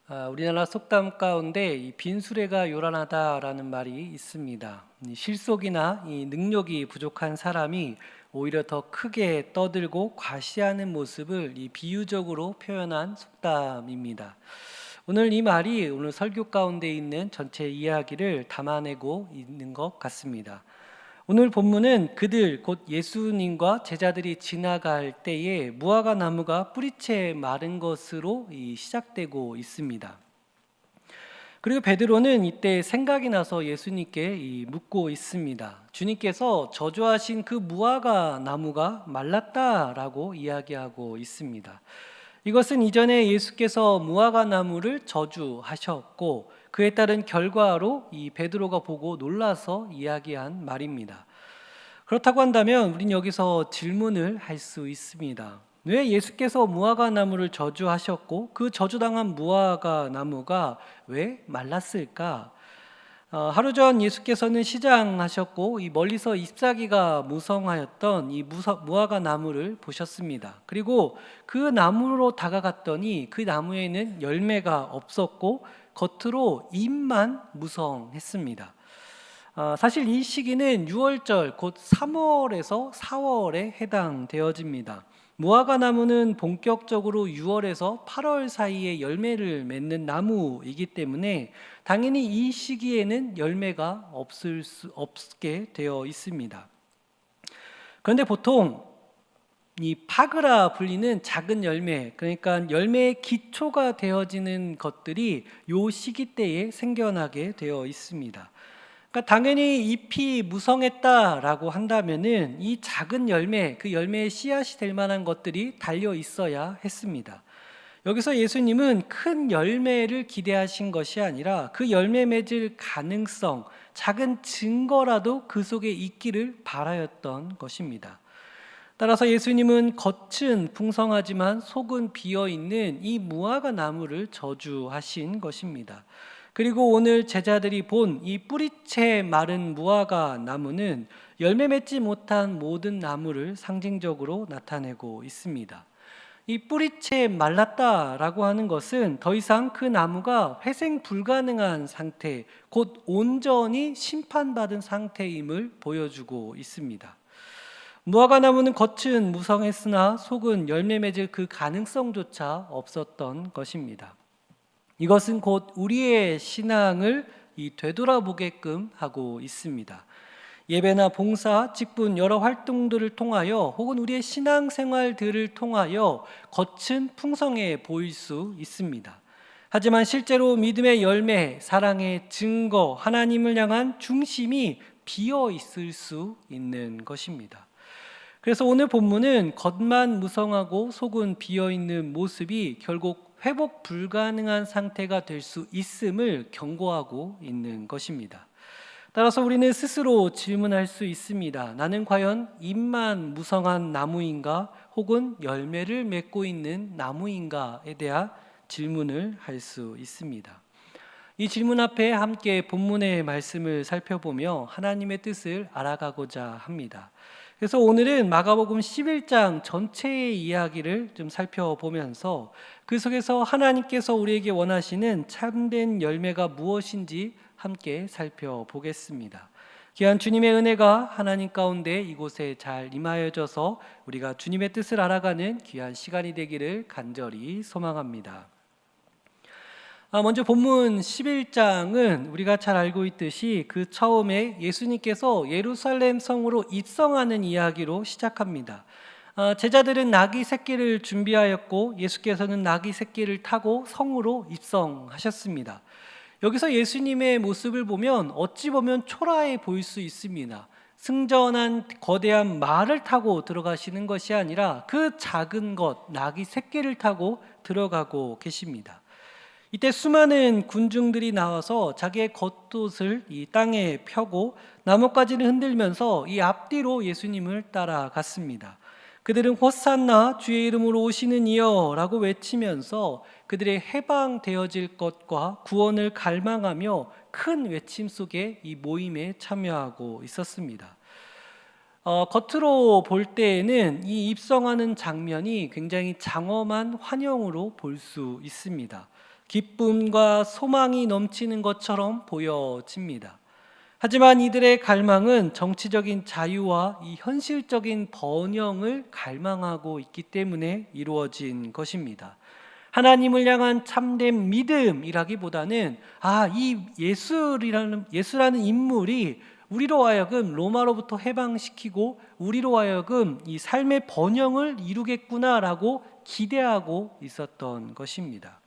우리나라 속담 가운데 이 빈수레가 요란하다라는 말이 있습니다. 이 실속이나 이 능력이 부족한 사람이 오히려 더 크게 떠들고 과시하는 모습을 이 비유적으로 표현한 속담입니다. 오늘 이 말이 오늘 설교 가운데 있는 전체 이야기를 담아내고 있는 것 같습니다. 오늘 본문은 그들 곧 예수님과 제자들이 지나갈 때에 무화과 나무가 뿌리채 마른 것으로 시작되고 있습니다. 그리고 베드로는 이때 생각이 나서 예수님께 묻고 있습니다. 주님께서 저주하신 그 무화과 나무가 말랐다라고 이야기하고 있습니다. 이것은 이전에 예수께서 무화과 나무를 저주하셨고 그에 따른 결과로 이 베드로가 보고 놀라서 이야기한 말입니다. 그렇다고 한다면 우린 여기서 질문을 할 수 있습니다. 왜 예수께서 무화과 나무를 저주하셨고 그 저주당한 무화과 나무가 왜 말랐을까? 하루 전 예수께서는 시장하셨고 이 멀리서 잎사귀가 무성하였던 이 무화과 나무를 보셨습니다. 그리고 그 나무로 다가갔더니 그 나무에는 열매가 없었고 겉으로 잎만 무성했습니다. 사실 이 시기는 6월절 곧 3월에서 4월에 해당되어집니다. 무화과 나무는 본격적으로 6월에서 8월 사이에 열매를 맺는 나무이기 때문에 당연히 이 시기에는 열매가 없게 되어 있습니다. 그런데 보통 이 파그라 불리는 작은 열매, 그러니까 열매의 기초가 되어지는 것들이 이 시기 때에 생겨나게 되어 있습니다. 그러니까 당연히 잎이 무성했다라고 한다면은 이 작은 열매, 그 열매의 씨앗이 될 만한 것들이 달려 있어야 했습니다. 여기서 예수님은 큰 열매를 기대하신 것이 아니라 그 열매 맺을 가능성, 작은 증거라도 그 속에 있기를 바라였던 것입니다. 따라서 예수님은 겉은 풍성하지만 속은 비어있는 이 무화과 나무를 저주하신 것입니다. 그리고 오늘 제자들이 본 이 뿌리채 마른 무화과 나무는 열매 맺지 못한 모든 나무를 상징적으로 나타내고 있습니다. 이 뿌리채 말랐다라고 하는 것은 더 이상 그 나무가 회생 불가능한 상태, 곧 온전히 심판받은 상태임을 보여주고 있습니다. 무화과 나무는 겉은 무성했으나 속은 열매 맺을 그 가능성조차 없었던 것입니다. 이것은 곧 우리의 신앙을 되돌아보게끔 하고 있습니다. 예배나 봉사, 직분 여러 활동들을 통하여 혹은 우리의 신앙생활들을 통하여 겉은 풍성해 보일 수 있습니다. 하지만 실제로 믿음의 열매, 사랑의 증거, 하나님을 향한 중심이 비어 있을 수 있는 것입니다. 그래서 오늘 본문은 겉만 무성하고 속은 비어있는 모습이 결국 회복 불가능한 상태가 될 수 있음을 경고하고 있는 것입니다. 따라서 우리는 스스로 질문할 수 있습니다. 나는 과연 잎만 무성한 나무인가 혹은 열매를 맺고 있는 나무인가에 대한 질문을 할 수 있습니다. 이 질문 앞에 함께 본문의 말씀을 살펴보며 하나님의 뜻을 알아가고자 합니다. 그래서 오늘은 마가복음 11장 전체의 이야기를 좀 살펴보면서 그 속에서 하나님께서 우리에게 원하시는 참된 열매가 무엇인지 함께 살펴보겠습니다. 귀한 주님의 은혜가 하나님 가운데 이곳에 잘 임하여져서 우리가 주님의 뜻을 알아가는 귀한 시간이 되기를 간절히 소망합니다. 먼저 본문 11장은 우리가 잘 알고 있듯이 그 처음에 예수님께서 예루살렘 성으로 입성하는 이야기로 시작합니다. 제자들은 나귀 새끼를 준비하였고 예수께서는 나귀 새끼를 타고 성으로 입성하셨습니다. 여기서 예수님의 모습을 보면 어찌 보면 초라해 보일 수 있습니다. 승전한 거대한 말을 타고 들어가시는 것이 아니라 그 작은 것, 나귀 새끼를 타고 들어가고 계십니다. 이때 수많은 군중들이 나와서 자기의 겉옷을 이 땅에 펴고 나뭇가지를 흔들면서 이 앞뒤로 예수님을 따라갔습니다. 그들은 호산나 주의 이름으로 오시는 이여 라고 외치면서 그들의 해방되어질 것과 구원을 갈망하며 큰 외침 속에 이 모임에 참여하고 있었습니다. 겉으로 볼 때에는 이 입성하는 장면이 굉장히 장엄한 환영으로 볼 수 있습니다. 기쁨과 소망이 넘치는 것처럼 보여집니다. 하지만 이들의 갈망은 정치적인 자유와 이 현실적인 번영을 갈망하고 있기 때문에 이루어진 것입니다. 하나님을 향한 참된 믿음이라기보다는 이 예수라는 인물이 우리로 하여금 로마로부터 해방시키고 우리로 하여금 이 삶의 번영을 이루겠구나라고 기대하고 있었던 것입니다.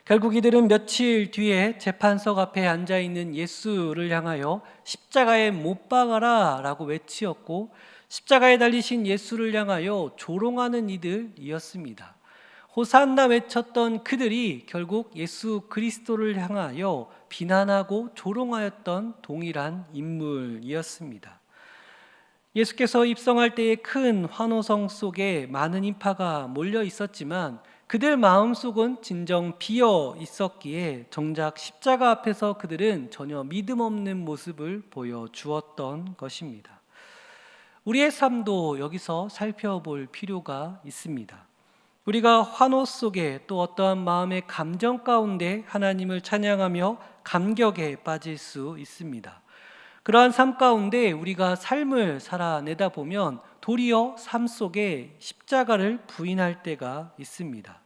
결국 이들은 며칠 뒤에 재판석 앞에 앉아 있는 예수를 향하여 십자가에 못 박아라 라고 외치었고, 십자가에 달리신 예수를 향하여 조롱하는 이들이었습니다. 호산나 외쳤던 그들이 결국 예수 그리스도를 향하여 비난하고 조롱하였던 동일한 인물이었습니다. 예수께서 입성할 때의 큰 환호성 속에 많은 인파가 몰려 있었지만 그들 마음속은 진정 비어 있었기에 정작 십자가 앞에서 그들은 전혀 믿음 없는 모습을 보여주었던 것입니다. 우리의 삶도 여기서 살펴볼 필요가 있습니다. 우리가 환호 속에 또 어떠한 마음의 감정 가운데 하나님을 찬양하며 감격에 빠질 수 있습니다. 그러한 삶 가운데 우리가 삶을 살아내다 보면 도리어 삶 속에 십자가를 부인할 때가 있습니다.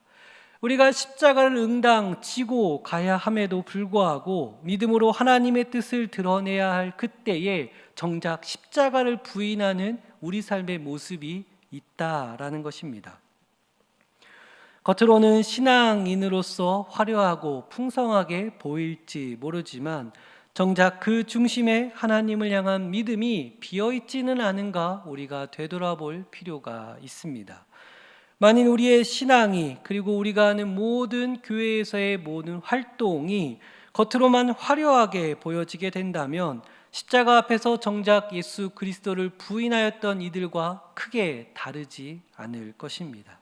우리가 십자가를 응당 지고 가야 함에도 불구하고 믿음으로 하나님의 뜻을 드러내야 할 그때에 정작 십자가를 부인하는 우리 삶의 모습이 있다라는 것입니다. 겉으로는 신앙인으로서 화려하고 풍성하게 보일지 모르지만 정작 그 중심에 하나님을 향한 믿음이 비어있지는 않은가 우리가 되돌아볼 필요가 있습니다. 만일 우리의 신앙이 그리고 우리가 하는 모든 교회에서의 모든 활동이 겉으로만 화려하게 보여지게 된다면 십자가 앞에서 정작 예수 그리스도를 부인하였던 이들과 크게 다르지 않을 것입니다.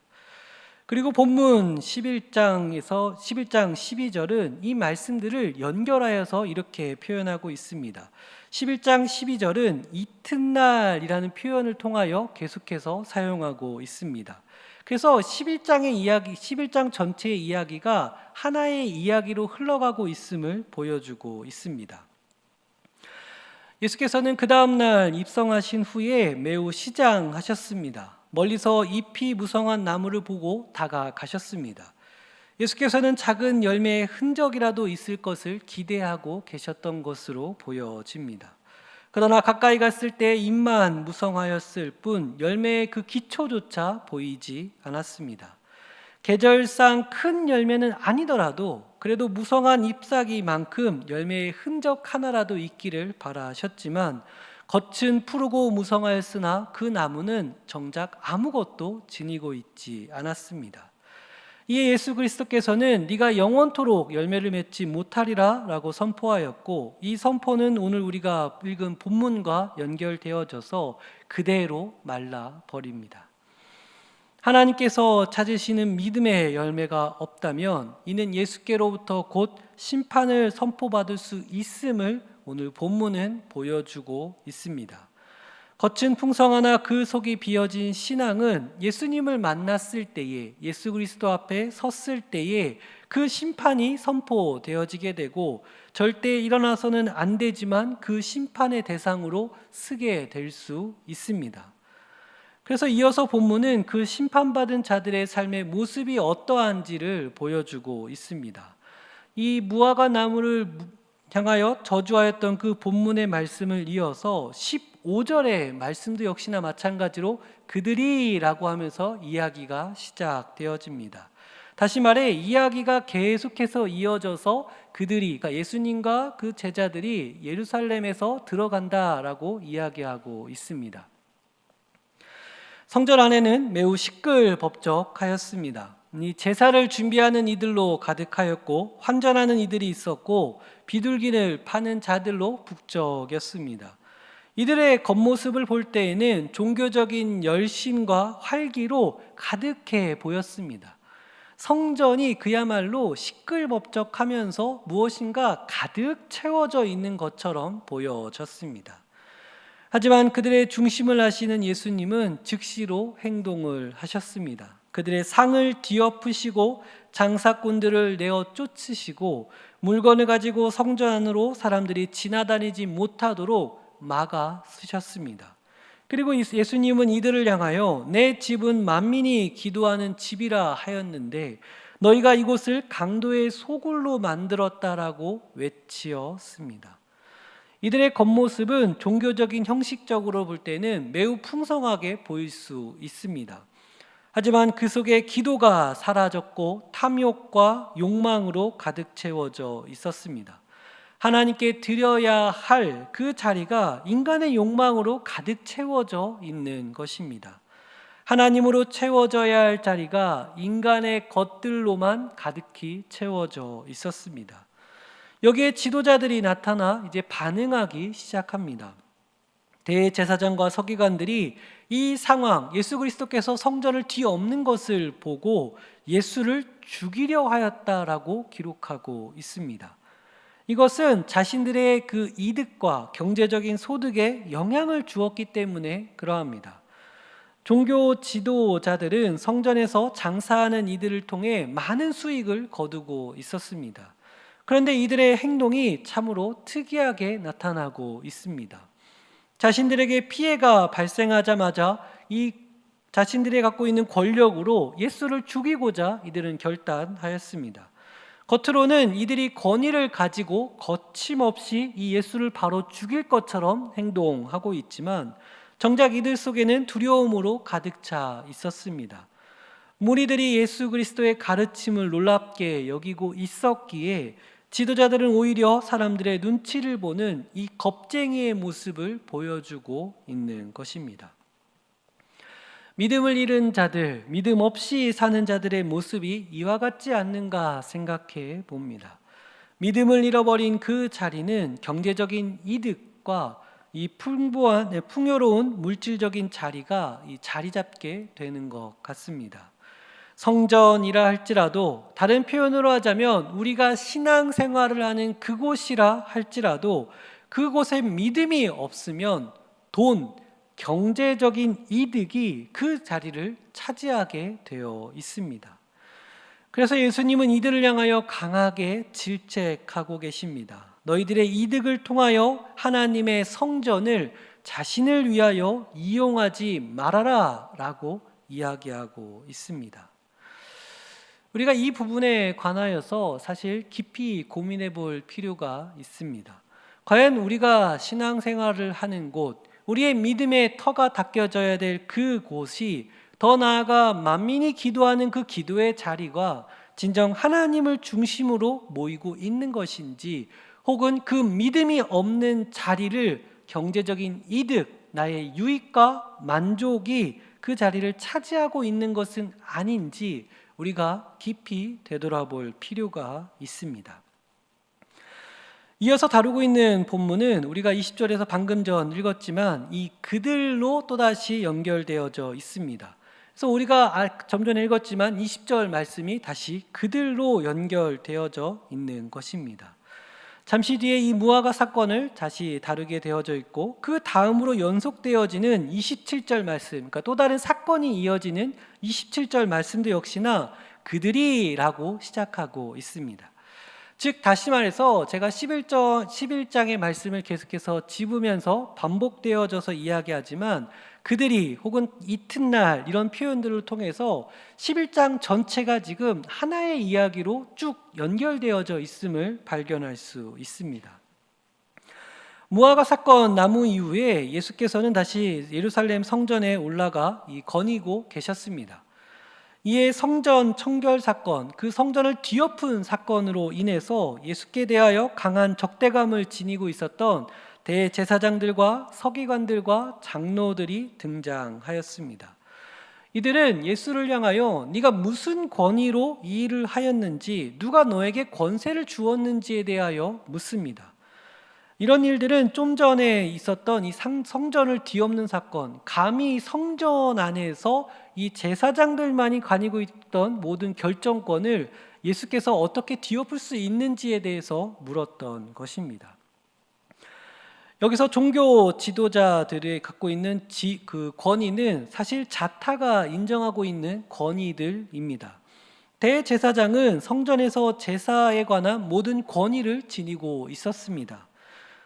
그리고 본문 11장 12절은 이 말씀들을 연결하여서 이렇게 표현하고 있습니다. 11장 12절은 이튿날이라는 표현을 통하여 계속해서 사용하고 있습니다. 그래서 11장 전체의 이야기가 하나의 이야기로 흘러가고 있음을 보여주고 있습니다. 예수께서는 그 다음날 입성하신 후에 매우 시장하셨습니다. 멀리서 잎이 무성한 나무를 보고 다가가셨습니다. 예수께서는 작은 열매의 흔적이라도 있을 것을 기대하고 계셨던 것으로 보여집니다. 그러나 가까이 갔을 때 잎만 무성하였을 뿐 열매의 그 기초조차 보이지 않았습니다. 계절상 큰 열매는 아니더라도 그래도 무성한 잎사귀만큼 열매의 흔적 하나라도 있기를 바라셨지만 겉은 푸르고 무성하였으나 그 나무는 정작 아무것도 지니고 있지 않았습니다. 이에 예수 그리스도께서는 네가 영원토록 열매를 맺지 못하리라 라고 선포하였고, 이 선포는 오늘 우리가 읽은 본문과 연결되어져서 그대로 말라버립니다. 하나님께서 찾으시는 믿음의 열매가 없다면 이는 예수께로부터 곧 심판을 선포받을 수 있음을 오늘 본문은 보여주고 있습니다. 겉은 풍성하나 그 속이 비어진 신앙은 예수님을 만났을 때에, 예수 그리스도 앞에 섰을 때에 그 심판이 선포되어지게 되고 절대 일어나서는 안 되지만 그 심판의 대상으로 서게 될 수 있습니다. 그래서 이어서 본문은 그 심판받은 자들의 삶의 모습이 어떠한지를 보여주고 있습니다. 이 무화과 나무를 향하여 저주하였던 그 본문의 말씀을 이어서 15절의 말씀도 역시나 마찬가지로 그들이라고 하면서 이야기가 시작되어집니다. 다시 말해 이야기가 계속해서 이어져서 그들이, 그러니까 예수님과 그 제자들이 예루살렘에서 들어간다라고 이야기하고 있습니다. 성전 안에는 매우 시끌벅적하였습니다. 이 제사를 준비하는 이들로 가득하였고 환전하는 이들이 있었고 비둘기를 파는 자들로 북적였습니다. 이들의 겉모습을 볼 때에는 종교적인 열심과 활기로 가득해 보였습니다. 성전이 그야말로 시끌벅적하면서 무엇인가 가득 채워져 있는 것처럼 보여졌습니다. 하지만 그들의 중심을 아시는 예수님은 즉시로 행동을 하셨습니다. 그들의 상을 뒤엎으시고 장사꾼들을 내어 쫓으시고 물건을 가지고 성전 안으로 사람들이 지나다니지 못하도록 막아 쓰셨습니다. 그리고 예수님은 이들을 향하여 내 집은 만민이 기도하는 집이라 하였는데 너희가 이곳을 강도의 소굴로 만들었다라고 외치었습니다. 이들의 겉모습은 종교적인 형식적으로 볼 때는 매우 풍성하게 보일 수 있습니다. 하지만 그 속에 기도가 사라졌고 탐욕과 욕망으로 가득 채워져 있었습니다. 하나님께 드려야 할 그 자리가 인간의 욕망으로 가득 채워져 있는 것입니다. 하나님으로 채워져야 할 자리가 인간의 것들로만 가득히 채워져 있었습니다. 여기에 지도자들이 나타나 이제 반응하기 시작합니다. 대제사장과 서기관들이 이 상황, 예수 그리스도께서 성전을 뒤엎는 것을 보고 예수를 죽이려 하였다라고 기록하고 있습니다. 이것은 자신들의 그 이득과 경제적인 소득에 영향을 주었기 때문에 그러합니다. 종교 지도자들은 성전에서 장사하는 이들을 통해 많은 수익을 거두고 있었습니다. 그런데 이들의 행동이 참으로 특이하게 나타나고 있습니다. 자신들에게 피해가 발생하자마자 이 자신들이 갖고 있는 권력으로 예수를 죽이고자 이들은 결단하였습니다. 겉으로는 이들이 권위를 가지고 거침없이 이 예수를 바로 죽일 것처럼 행동하고 있지만 정작 이들 속에는 두려움으로 가득 차 있었습니다. 무리들이 예수 그리스도의 가르침을 놀랍게 여기고 있었기에 지도자들은 오히려 사람들의 눈치를 보는 이 겁쟁이의 모습을 보여주고 있는 것입니다. 믿음을 잃은 자들, 믿음 없이 사는 자들의 모습이 이와 같지 않는가 생각해 봅니다. 믿음을 잃어버린 그 자리는 경제적인 이득과 이 풍요로운 물질적인 자리가 자리 잡게 되는 것 같습니다. 성전이라 할지라도, 다른 표현으로 하자면 우리가 신앙생활을 하는 그곳이라 할지라도 그곳에 믿음이 없으면 돈, 경제적인 이득이 그 자리를 차지하게 되어 있습니다. 그래서 예수님은 이들을 향하여 강하게 질책하고 계십니다. 너희들의 이득을 통하여 하나님의 성전을 자신을 위하여 이용하지 말아라 라고 이야기하고 있습니다. 우리가 이 부분에 관하여서 사실 깊이 고민해 볼 필요가 있습니다. 과연 우리가 신앙생활을 하는 곳, 우리의 믿음의 터가 닦여져야 될 그곳이 더 나아가 만민이 기도하는 그 기도의 자리가 진정 하나님을 중심으로 모이고 있는 것인지, 혹은 그 믿음이 없는 자리를 경제적인 이득, 나의 유익과 만족이 그 자리를 차지하고 있는 것은 아닌지 우리가 깊이 되돌아볼 필요가 있습니다. 이어서 다루고 있는 본문은 우리가 20절에서 방금 전 읽었지만 이 그들로 또다시 연결되어져 있습니다. 그래서 우리가 좀 전에 읽었지만 20절 말씀이 다시 그들로 연결되어져 있는 것입니다. 잠시 뒤에 이 무화과 사건을 다시 다루게 되어져 있고 그 다음으로 연속되어지는 27절 말씀, 그러니까 또 다른 사건이 이어지는 27절 말씀도 역시나 그들이라고 시작하고 있습니다. 즉 다시 말해서 제가 11장의 말씀을 계속해서 짚으면서 반복되어져서 이야기하지만 그들이 혹은 이튿날 이런 표현들을 통해서 11장 전체가 지금 하나의 이야기로 쭉 연결되어져 있음을 발견할 수 있습니다. 무화과 사건 나무 이후에 예수께서는 다시 예루살렘 성전에 올라가 거니고 계셨습니다. 이에 성전 청결 사건, 그 성전을 뒤엎은 사건으로 인해서 예수께 대하여 강한 적대감을 지니고 있었던 대제사장들과 서기관들과 장로들이 등장하였습니다. 이들은 예수를 향하여 네가 무슨 권위로 이 일을 하였는지, 누가 너에게 권세를 주었는지에 대하여 묻습니다. 이런 일들은 좀 전에 있었던 이 성전을 뒤엎는 사건, 감히 성전 안에서 이 제사장들만이 가지고 있던 모든 결정권을 예수께서 어떻게 뒤엎을 수 있는지에 대해서 물었던 것입니다. 여기서 종교 지도자들이 갖고 있는 그 권위는 사실 자타가 인정하고 있는 권위들입니다. 대제사장은 성전에서 제사에 관한 모든 권위를 지니고 있었습니다.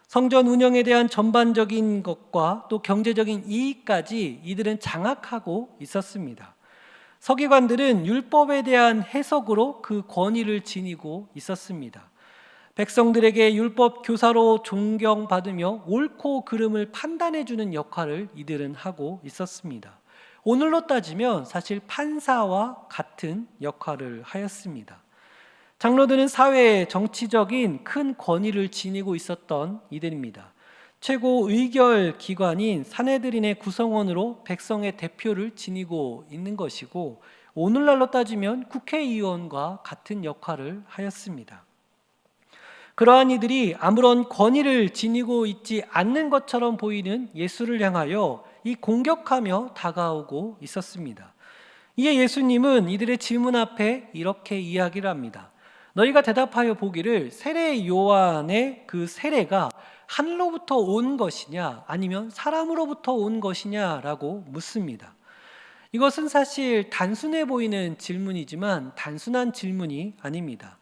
성전 운영에 대한 전반적인 것과 또 경제적인 이익까지 이들은 장악하고 있었습니다. 서기관들은 율법에 대한 해석으로 그 권위를 지니고 있었습니다. 백성들에게 율법 교사로 존경받으며 옳고 그름을 판단해주는 역할을 이들은 하고 있었습니다. 오늘로 따지면 사실 판사와 같은 역할을 하였습니다. 장로들은 사회의 정치적인 큰 권위를 지니고 있었던 이들입니다. 최고 의결 기관인 산헤드린의 구성원으로 백성의 대표를 지니고 있는 것이고, 오늘날로 따지면 국회의원과 같은 역할을 하였습니다. 그러한 이들이 아무런 권위를 지니고 있지 않는 것처럼 보이는 예수를 향하여 이 공격하며 다가오고 있었습니다. 이에 예수님은 이들의 질문 앞에 이렇게 이야기를 합니다. 너희가 대답하여 보기를 세례 요한의 그 세례가 하늘로부터 온 것이냐 아니면 사람으로부터 온 것이냐라고 묻습니다. 이것은 사실 단순해 보이는 질문이지만 단순한 질문이 아닙니다.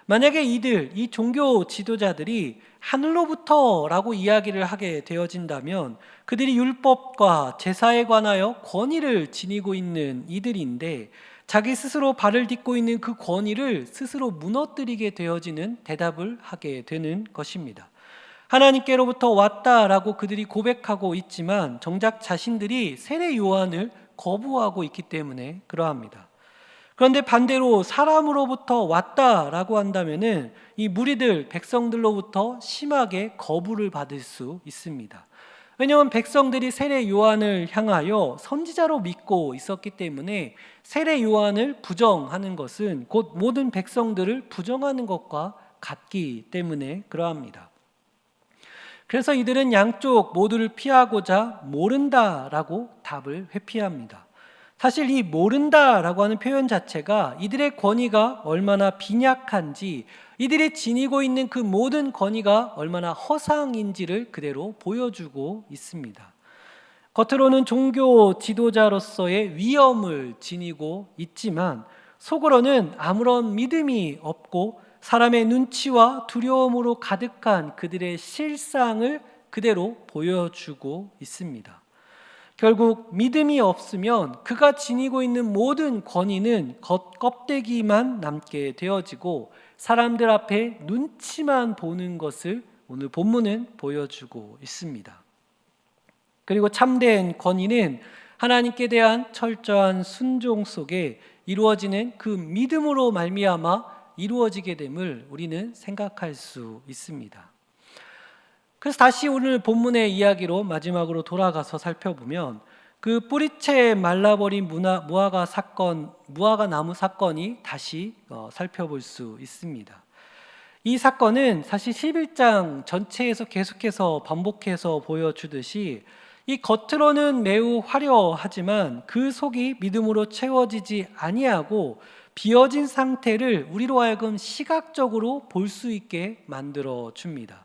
만약에 이 종교 지도자들이 하늘로부터라고 이야기를 하게 되어진다면 그들이 율법과 제사에 관하여 권위를 지니고 있는 이들인데, 자기 스스로 발을 딛고 있는 그 권위를 스스로 무너뜨리게 되어지는 대답을 하게 되는 것입니다. 하나님께로부터 왔다라고 그들이 고백하고 있지만 정작 자신들이 세례 요한을 거부하고 있기 때문에 그러합니다. 그런데 반대로 사람으로부터 왔다라고 한다면은 이 무리들, 백성들로부터 심하게 거부를 받을 수 있습니다. 왜냐하면 백성들이 세례 요한을 향하여 선지자로 믿고 있었기 때문에 세례 요한을 부정하는 것은 곧 모든 백성들을 부정하는 것과 같기 때문에 그러합니다. 그래서 이들은 양쪽 모두를 피하고자 모른다라고 답을 회피합니다. 사실 이 모른다라고 하는 표현 자체가 이들의 권위가 얼마나 빈약한지, 이들이 지니고 있는 그 모든 권위가 얼마나 허상인지를 그대로 보여주고 있습니다. 겉으로는 종교 지도자로서의 위엄을 지니고 있지만 속으로는 아무런 믿음이 없고 사람의 눈치와 두려움으로 가득한 그들의 실상을 그대로 보여주고 있습니다. 결국 믿음이 없으면 그가 지니고 있는 모든 권위는 겉껍데기만 남게 되어지고 사람들 앞에 눈치만 보는 것을 오늘 본문은 보여주고 있습니다. 그리고 참된 권위는 하나님께 대한 철저한 순종 속에 이루어지는 그 믿음으로 말미암아 이루어지게 됨을 우리는 생각할 수 있습니다. 그래서 다시 오늘 본문의 이야기로 마지막으로 돌아가서 살펴보면 그 뿌리채 말라버린 무화과 나무 사건이 다시 살펴볼 수 있습니다. 이 사건은 사실 11장 전체에서 계속해서 반복해서 보여주듯이 이 겉으로는 매우 화려하지만 그 속이 믿음으로 채워지지 아니하고 비어진 상태를 우리로 하여금 시각적으로 볼 수 있게 만들어 줍니다.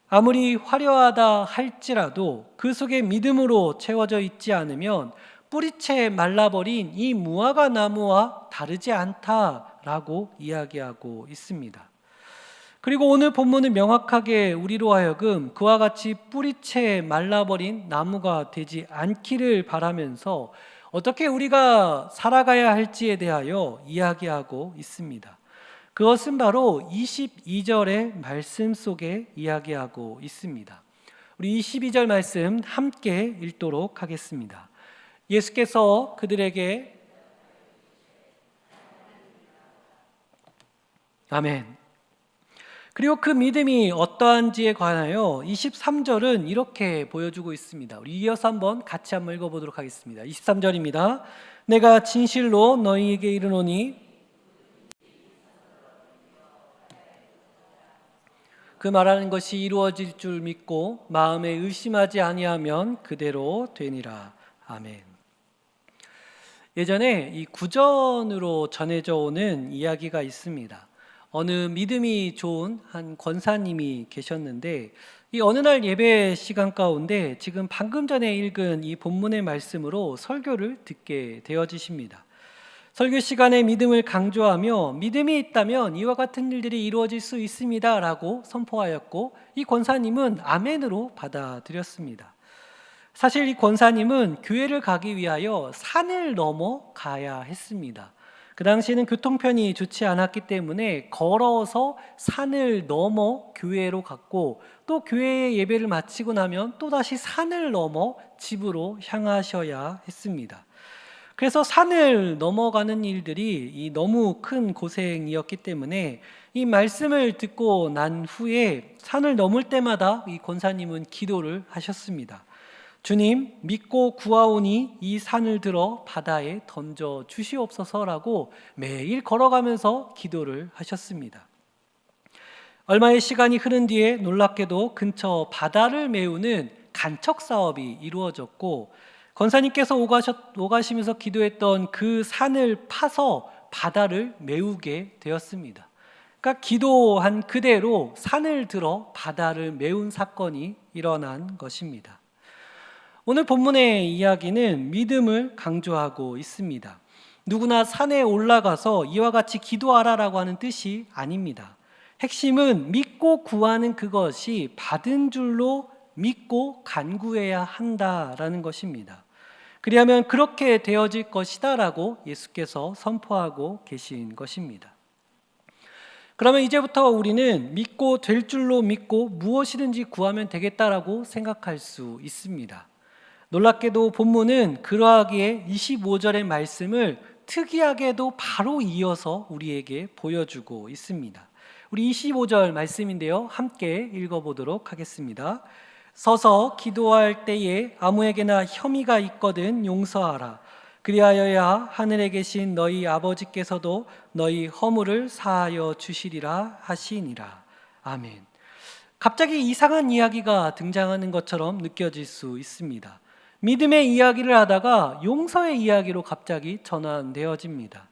아무리 화려하다 할지라도 그 속에 믿음으로 채워져 있지 않으면 뿌리채 말라버린 이 무화과 나무와 다르지 않다라고 이야기하고 있습니다. 그리고 오늘 본문은 명확하게 우리로 하여금 그와 같이 뿌리채 말라버린 나무가 되지 않기를 바라면서 어떻게 우리가 살아가야 할지에 대하여 이야기하고 있습니다. 그것은 바로 22절의 말씀 속에 이야기하고 있습니다. 우리 22절 말씀 함께 읽도록 하겠습니다. 예수께서 그들에게 아멘. 그리고 그 믿음이 어떠한지에 관하여 23절은 이렇게 보여주고 있습니다. 우리 이어서 한번 같이 한번 읽어보도록 하겠습니다. 23절입니다. 내가 진실로 너희에게 이르노니 그 말하는 것이 이루어질 줄 믿고 마음에 의심하지 아니하면 그대로 되니라. 아멘. 예전에 이 구전으로 전해져 오는 이야기가 있습니다. 어느 믿음이 좋은 한 권사님이 계셨는데 이 어느 날 예배 시간 가운데 지금 방금 전에 읽은 이 본문의 말씀으로 설교를 듣게 되어지십니다. 설교 시간에 믿음을 강조하며 믿음이 있다면 이와 같은 일들이 이루어질 수 있습니다 라고 선포하였고, 이 권사님은 아멘으로 받아들였습니다. 사실 이 권사님은 교회를 가기 위하여 산을 넘어 가야 했습니다. 그 당시에는 교통편이 좋지 않았기 때문에 걸어서 산을 넘어 교회로 갔고, 또 교회의 예배를 마치고 나면 또다시 산을 넘어 집으로 향하셔야 했습니다. 그래서 산을 넘어가는 일들이 너무 큰 고생이었기 때문에 이 말씀을 듣고 난 후에 산을 넘을 때마다 이 권사님은 기도를 하셨습니다. 주님, 믿고 구하오니 이 산을 들어 바다에 던져 주시옵소서라고 매일 걸어가면서 기도를 하셨습니다. 얼마의 시간이 흐른 뒤에 놀랍게도 근처 바다를 메우는 간척 사업이 이루어졌고, 권사님께서 오가시면서 기도했던 그 산을 파서 바다를 메우게 되었습니다. 그러니까 기도한 그대로 산을 들어 바다를 메운 사건이 일어난 것입니다. 오늘 본문의 이야기는 믿음을 강조하고 있습니다. 누구나 산에 올라가서 이와 같이 기도하라라고 하는 뜻이 아닙니다. 핵심은 믿고 구하는 그것이 받은 줄로 믿고 간구해야 한다라는 것입니다. 그리하면 그렇게 되어질 것이다 라고 예수께서 선포하고 계신 것입니다. 그러면 이제부터 우리는 믿고 될 줄로 믿고 무엇이든지 구하면 되겠다라고 생각할 수 있습니다. 놀랍게도 본문은 그러하기에 25절의 말씀을 특이하게도 바로 이어서 우리에게 보여주고 있습니다. 우리 25절 말씀인데요, 함께 읽어보도록 하겠습니다. 서서 기도할 때에 아무에게나 혐의가 있거든 용서하라. 그리하여야 하늘에 계신 너희 아버지께서도 너희 허물을 사하여 주시리라 하시니라. 아멘. 갑자기 이상한 이야기가 등장하는 것처럼 느껴질 수 있습니다. 믿음의 이야기를 하다가 용서의 이야기로 갑자기 전환되어집니다.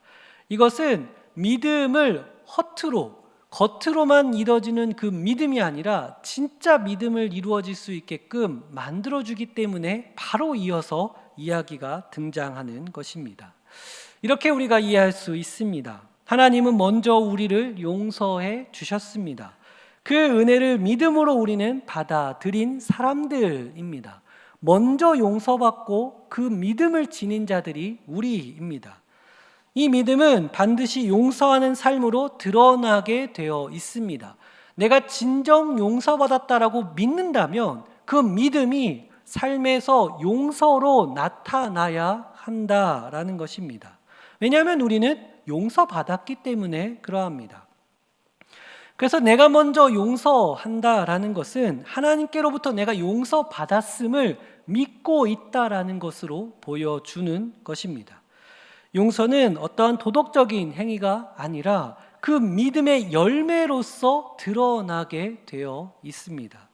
이것은 믿음을 겉으로만 이루어지는 그 믿음이 아니라 진짜 믿음을 이루어질 수 있게끔 만들어주기 때문에 바로 이어서 이야기가 등장하는 것입니다. 이렇게 우리가 이해할 수 있습니다. 하나님은 먼저 우리를 용서해 주셨습니다. 그 은혜를 믿음으로 우리는 받아들인 사람들입니다. 먼저 용서받고 그 믿음을 지닌 자들이 우리입니다. 이 믿음은 반드시 용서하는 삶으로 드러나게 되어 있습니다. 내가 진정 용서받았다라고 믿는다면 그 믿음이 삶에서 용서로 나타나야 한다라는 것입니다. 왜냐하면 우리는 용서받았기 때문에 그러합니다. 그래서 내가 먼저 용서한다라는 것은 하나님께로부터 내가 용서받았음을 믿고 있다라는 것으로 보여주는 것입니다. 용서는 어떠한 도덕적인 행위가 아니라 그 믿음의 열매로서 드러나게 되어 있습니다.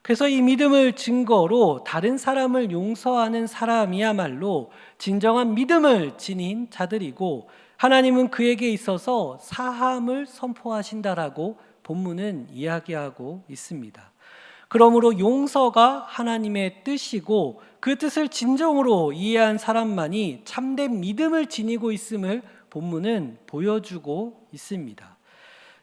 그래서 이 믿음을 증거로 다른 사람을 용서하는 사람이야말로 진정한 믿음을 지닌 자들이고, 하나님은 그에게 있어서 사함을 선포하신다라고 본문은 이야기하고 있습니다. 그러므로 용서가 하나님의 뜻이고 그 뜻을 진정으로 이해한 사람만이 참된 믿음을 지니고 있음을 본문은 보여주고 있습니다.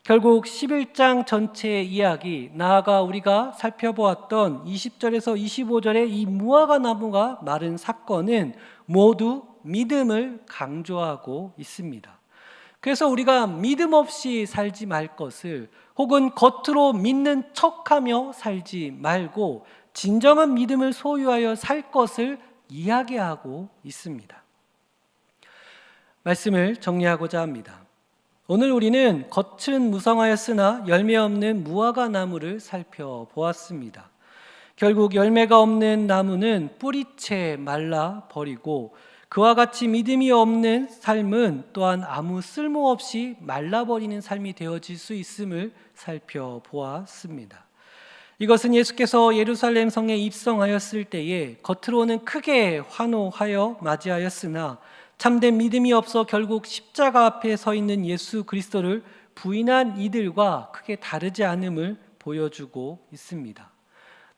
결국 11장 전체의 이야기, 나아가 우리가 살펴보았던 20절에서 25절의 이 무화과 나무가 마른 사건은 모두 믿음을 강조하고 있습니다. 그래서 우리가 믿음 없이 살지 말 것을, 혹은 겉으로 믿는 척하며 살지 말고 진정한 믿음을 소유하여 살 것을 이야기하고 있습니다. 말씀을 정리하고자 합니다. 오늘 우리는 겉은 무성하였으나 열매 없는 무화과 나무를 살펴보았습니다. 결국 열매가 없는 나무는 뿌리채 말라 버리고, 그와 같이 믿음이 없는 삶은 또한 아무 쓸모없이 말라버리는 삶이 되어질 수 있음을 살펴보았습니다. 이것은 예수께서 예루살렘 성에 입성하였을 때에 겉으로는 크게 환호하여 맞이하였으나 참된 믿음이 없어 결국 십자가 앞에 서 있는 예수 그리스도를 부인한 이들과 크게 다르지 않음을 보여주고 있습니다.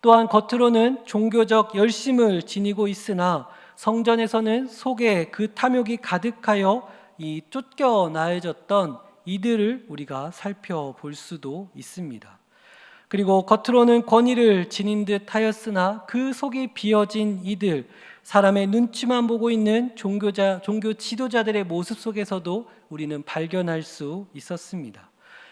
또한 겉으로는 종교적 열심을 지니고 있으나 성전에서는 속에 그 탐욕이 가득하여 이 쫓겨나해졌던 이들을 우리가 살펴볼 수도 있습니다. 그리고 겉으로는 권위를 지닌 듯 하였으나 그 속이 비어진 이들, 사람의 눈치만 보고 있는 종교 지도자들의 모습 속에서도 우리는 발견할 수 있었습니다.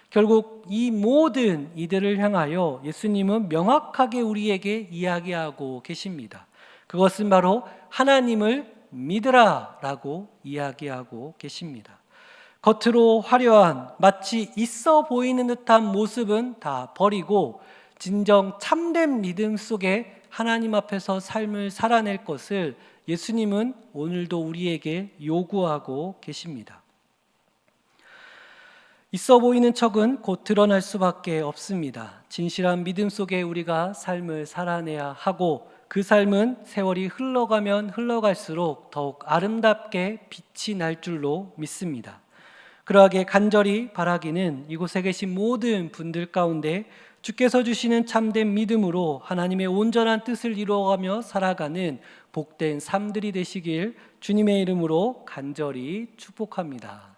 결국 이 모든 이들을 향하여 예수님은 명확하게 우리에게 이야기하고 계십니다. 그것은 바로 하나님을 믿으라 라고 이야기하고 계십니다. 겉으로 화려한 마치 있어 보이는 듯한 모습은 다 버리고 진정 참된 믿음 속에 하나님 앞에서 삶을 살아낼 것을 예수님은 오늘도 우리에게 요구하고 계십니다. 있어 보이는 척은 곧 드러날 수밖에 없습니다. 진실한 믿음 속에 우리가 삶을 살아내야 하고 그 삶은 세월이 흘러가면 흘러갈수록 더욱 아름답게 빛이 날 줄로 믿습니다. 그러하게 간절히 바라기는 이곳에 계신 모든 분들 가운데 주께서 주시는 참된 믿음으로 하나님의 온전한 뜻을 이루어가며 살아가는 복된 삶들이 되시길 주님의 이름으로 간절히 축복합니다.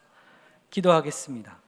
기도하겠습니다.